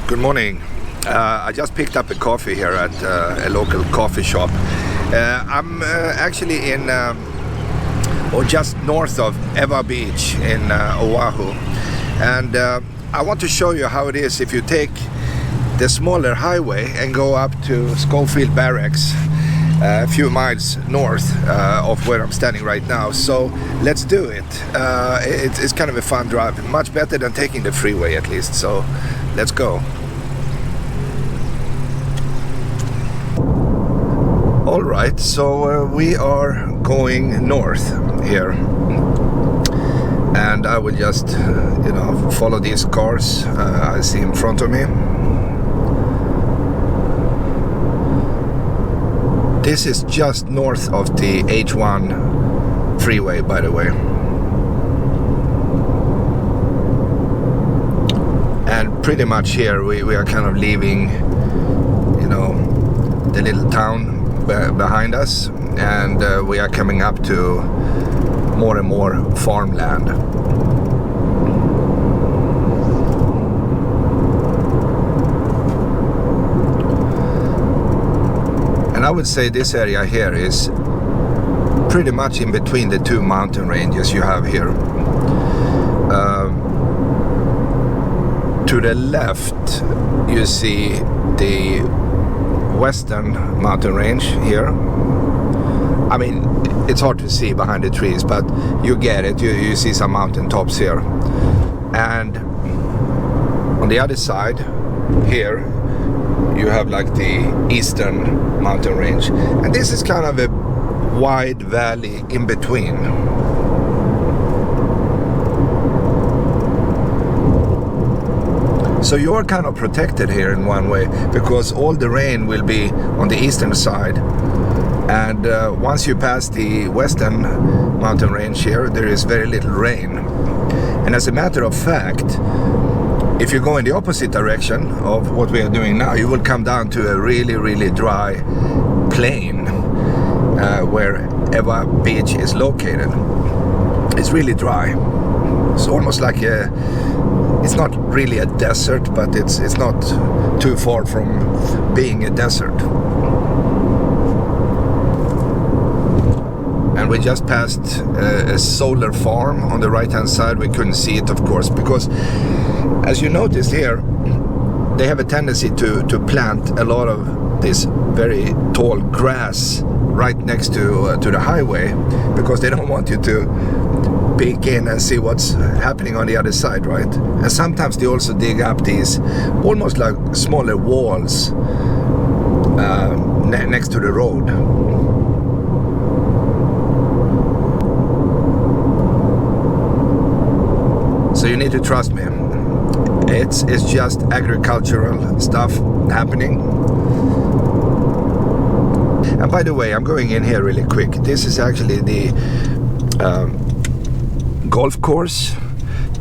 Good morning. I just picked up a coffee here at a local coffee shop. I'm actually in or just north of Ewa Beach in Oahu, and I want to show you how it is if you take the smaller highway and go up to Schofield Barracks, a few miles north of where I'm standing right now. So let's do it. It's kind of a fun drive, much better than taking the freeway at least. So let's go. All right, so we are going north here, and I will just follow these cars I see in front of me. This is just north of the H1 Freeway, by the way. And pretty much here we are kind of leaving, the little town behind us, and we are coming up to more and more farmland. And I would say this area here is pretty much in between the two mountain ranges you have here. To the left you see the western mountain range here. I mean, it's hard to see behind the trees, but you get it. You see some mountain tops here. And on the other side here you have like the eastern mountain range, and this is kind of a wide valley in between. So you are kind of protected here in one way, because all the rain will be on the eastern side, and once you pass the western mountain range here, there is very little rain. And as a matter of fact, if you go in the opposite direction of what we are doing now, you will come down to a really, really dry plain where Ewa Beach is located. It's really dry. It's almost like it's not really a desert, but it's not too far from being a desert. And we just passed a solar farm on the right hand side. We couldn't see it, of course, because as you notice here, they have a tendency to plant a lot of this very tall grass right next to the highway, because they don't want you to peek in and see what's happening on the other side, right? And sometimes they also dig up these almost like smaller walls next to the road. So you need to trust me. It's just agricultural stuff happening. And by the way, I'm going in here really quick. This is actually the golf course,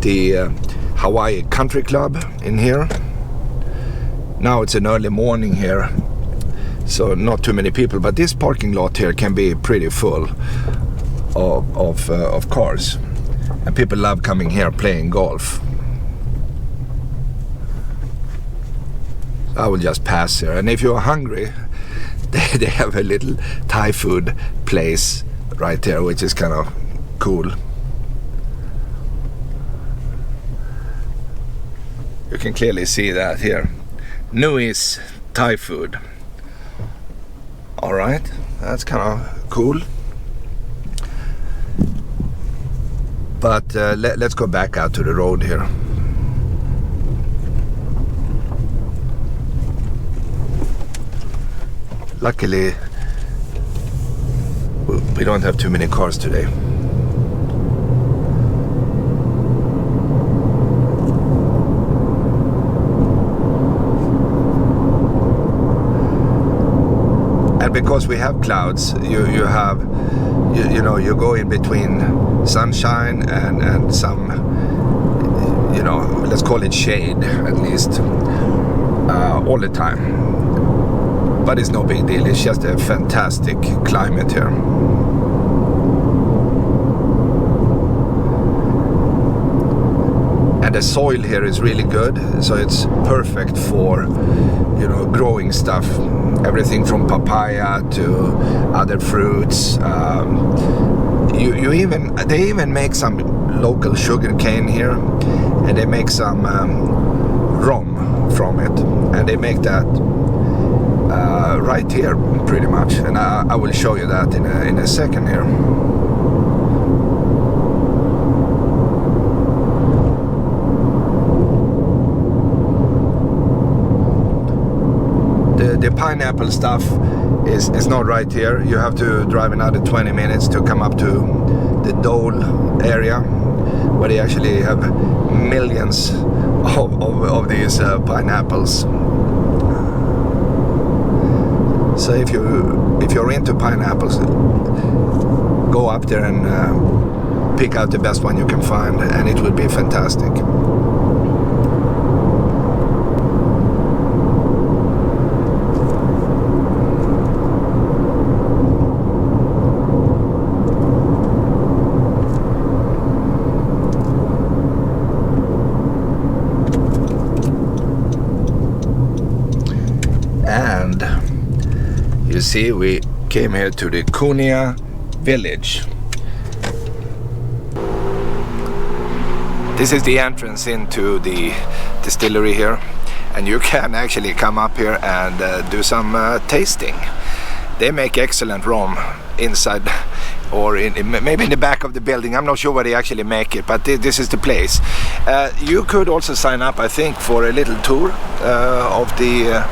the Hawaii Country Club in here. Now it's an early morning here, so not too many people, but this parking lot here can be pretty full of cars, and people love coming here playing golf. I will just pass here, and if you're hungry, they have a little Thai food place right there, which is kind of cool. You can clearly see that here. Nui's Thai food. Alright, that's kind of cool. But let's go back out to the road here. Luckily, we don't have too many cars today. And because we have clouds, you go in between sunshine and some, let's call it shade at least, all the time. But it's no big deal. It's just a fantastic climate here. and the soil here is really good, so it's perfect for, you know, growing stuff, everything from papaya to other fruits. They even make some local sugar cane here, and they make some rum from it, and they make that right here pretty much, and I will show you that in a second here. The pineapple stuff is not right here. You have to drive another 20 minutes to come up to the Dole area, where they actually have millions of these pineapples. So if you're into pineapples, go up there and pick out the best one you can find, and it would be fantastic. And you see, we came here to the Kunia Village. This is the entrance into the distillery here, and you can actually come up here and do some tasting. They make excellent rum inside, or maybe in the back of the building. I'm not sure where they actually make it, but this is the place. You could also sign up, I think, for a little tour of the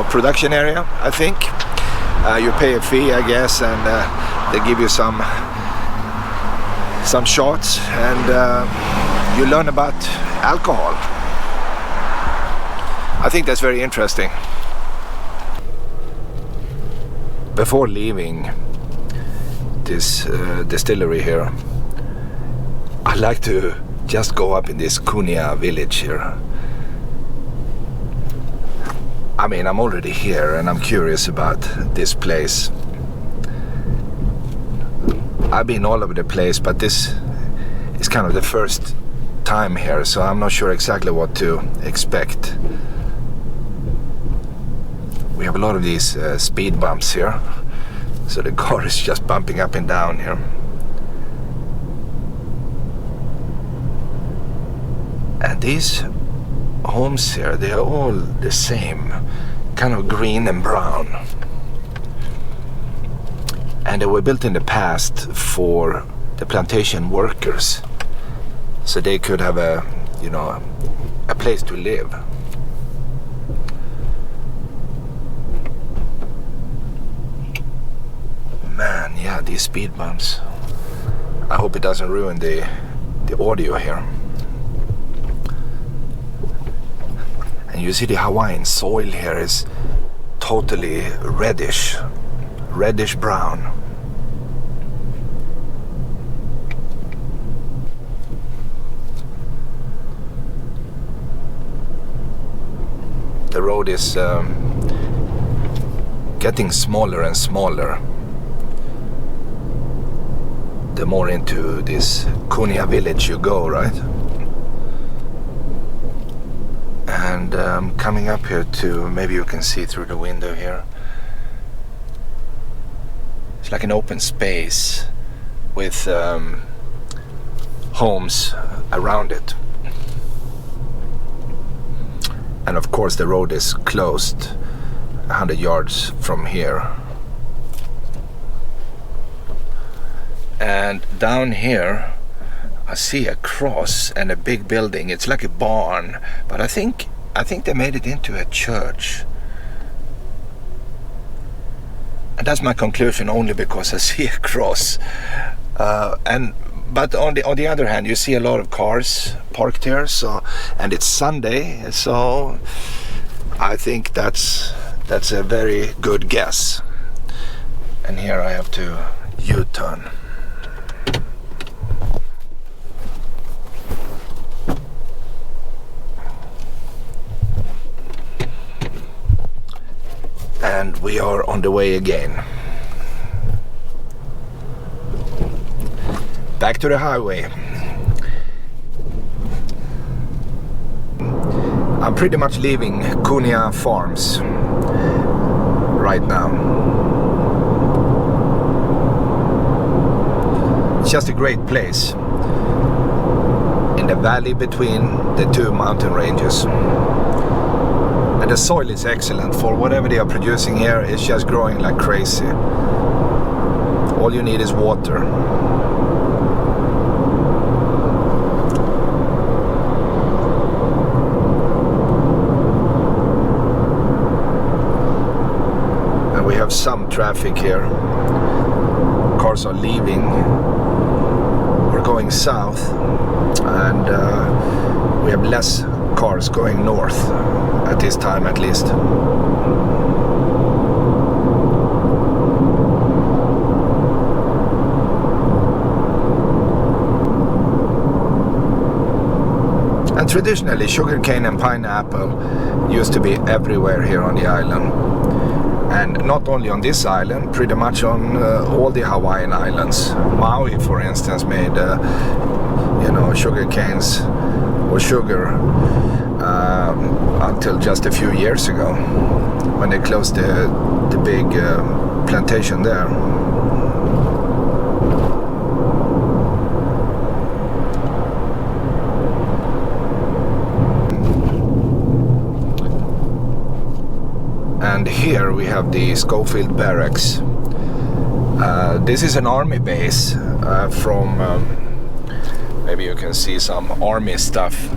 production area, I think. You pay a fee, I guess, and they give you some shots, and you learn about alcohol. I think that's very interesting. Before leaving this distillery here, I like to just go up in this Kunia Village here. I mean, I'm already here and I'm curious about this place. I've been all over the place, but this is kind of the first time here, so I'm not sure exactly what to expect. We have a lot of these speed bumps here, so the car is just bumping up and down here. And these homes here, they are all the same, kind of green and brown, and they were built in the past for the plantation workers, so they could have a place to live. Man, yeah, these speed bumps. I hope it doesn't ruin the audio here. And you see the Hawaiian soil here is totally reddish brown. The road is getting smaller and smaller the more into this Kunia village you go, right? And coming up here to, maybe you can see through the window here, it's like an open space with homes around it. And of course the road is closed 100 yards from here. And down here I see a cross and a big building. It's like a barn, but I think they made it into a church. And that's my conclusion, only because I see a cross. But on the other hand, you see a lot of cars parked here. So, and it's Sunday, so I think that's a very good guess. And here I have to U-turn. And we are on the way again. Back to the highway. I'm pretty much leaving Kunia Farms right now. It's just a great place in the valley between the two mountain ranges. And the soil is excellent for whatever they are producing here. It's just growing like crazy. All you need is water. And we have some traffic here. Cars are leaving. We're going south, and we have less cars going north at this time, at least. And traditionally, sugarcane and pineapple used to be everywhere here on the island. And not only on this island, pretty much on all the Hawaiian islands. Maui, for instance, made sugar canes or sugar until just a few years ago, when they closed the big plantation there. And here we have the Schofield Barracks. This is an army base from, maybe you can see some army stuff,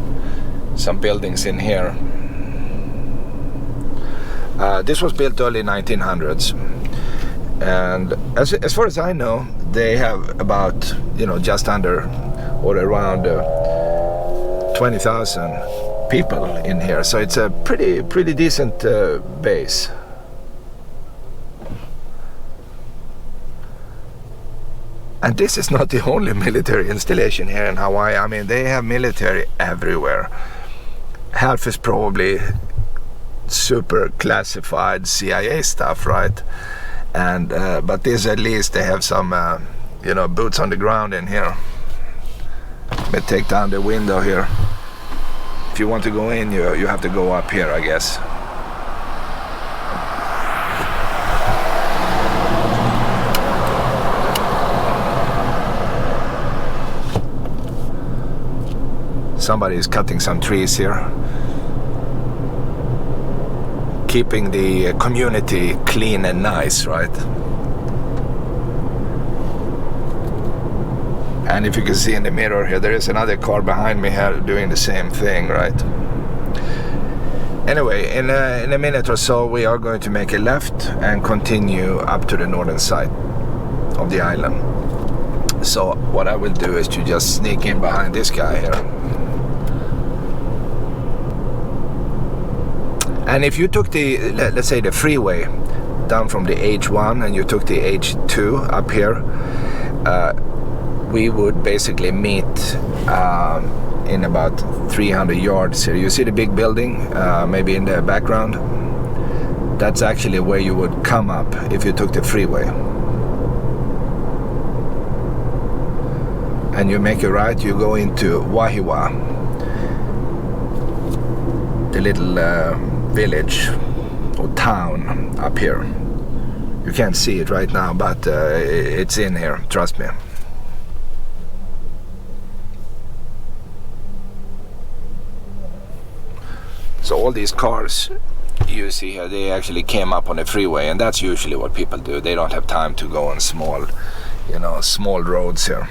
some buildings in here. This was built early 1900s, and as far as I know, they have about, just under or around 20,000 people in here, so it's a pretty decent base. And this is not the only military installation here in Hawaii. I mean, they have military everywhere. Half is probably super classified CIA stuff, right? And but this, at least they have some boots on the ground in here. Let me take down the window here. If you want to go in, you have to go up here, I guess. Somebody is cutting some trees here, keeping the community clean and nice, right? And if you can see in the mirror here, there is another car behind me here doing the same thing, right? Anyway, in a minute or so, we are going to make a left and continue up to the northern side of the island. So what I will do is to just sneak in behind this guy here. And if you took the, let's say, the freeway down from the H1 and you took the H2 up here, we would basically meet in about 300 yards here. You see the big building, maybe in the background? That's actually where you would come up if you took the freeway. And you make a right, you go into Wahiwa, the little village or town up here. You can't see it right now, but it's in here, trust me. So all these cars you see here, they actually came up on the freeway, and that's usually what people do. They don't have time to go on small roads here.